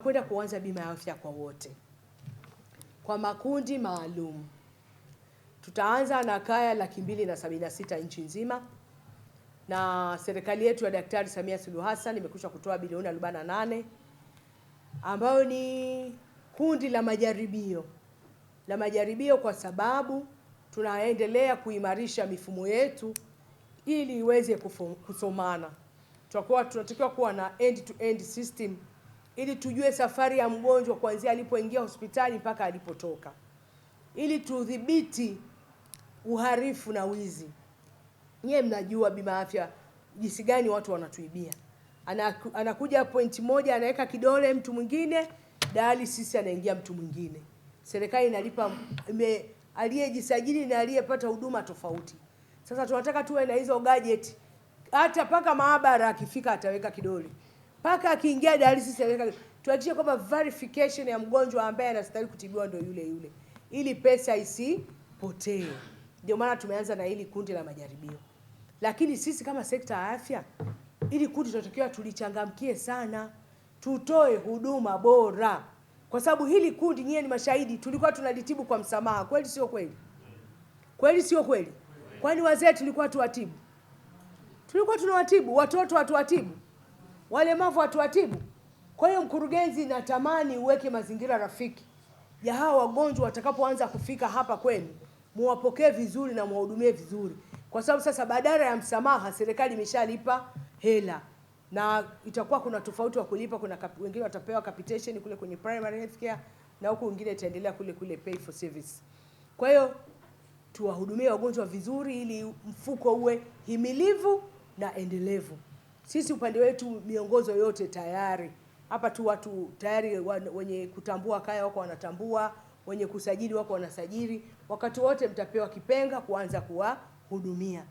Kwenda kuanza bima ya afya kwa wote kwa makundi maalum. Tutaanza na kaya 276,000 nchi nzima, na serikali yetu ya Daktari Samia Suluhu Hassan imekwisha kutoa bilioni 48 ambayo ni kundi la majaribio, kwa sababu tunaendelea kuimarisha mifumo yetu ili iweze kusomana. Tunatakiwa kuwa na end-to-end system ili tujue safari ya mgonjwa kuanzia alipoingia hospitali mpaka alipotoka, ili tudhibiti uhalifu na wizi. Nyie mnajua bima afya jinsi gani watu wanatuibia. Anakuja point moja, anaweka kidole mtu mwingine, dialysis anaingia mtu mwingine. Serikali inalipa aliyejisajili na aliyepata huduma tofauti. Sasa tunataka tuwe na hizo gadget, hata paka maabara akifika ataweka kidole, paka akiingia dialysis ataweka. Tuhakikishe kwamba verification ya mgonjwa ambaye anastahili kutibiwa ndio yule, ili pesa isipotee. Ndio maana tumeanza na hili kundi la majaribio. Lakini sisi kama sekta ya afya, ili kundi tunatakiwa tulichangamkie sana, tutoe huduma bora, kwa sababu hili kundi, nyie ni mashahidi, tulikuwa tunalitibu kwa msamaha. Kweli sio kweli? Kweli sio kweli? Kwani wazee tulikuwa tuwatibu? Tulikuwa tunawatibu. Watoto hatuwatibu? Walemavu hatuwatibu? Kwa hiyo mkurugenzi, natamani uweke mazingira rafiki ya hawa wagonjwa watakapoanza kufika hapa kwenu, muwapokee vizuri na muwahudumie vizuri, kwa sababu sasa badala ya msamaha serikali imeshalipa hela, na itakuwa kuna tofauti wa kulipa. Kuna wengine watapewa capitation kule kwenye primary health care, na huko wengine itaendelea kule pay for service. Kwa hiyo tuwahudumie wagonjwa vizuri ili mfuko uwe himilivu na endelevu. Sisi upande wetu miongozo yote tayari. Hapa tu watu tayari wenye kutambua kaya wako wanatambua, wenye kusajili wako wanasajili. Wakati wote mtapewa kipenga kuanza kuwahudumia.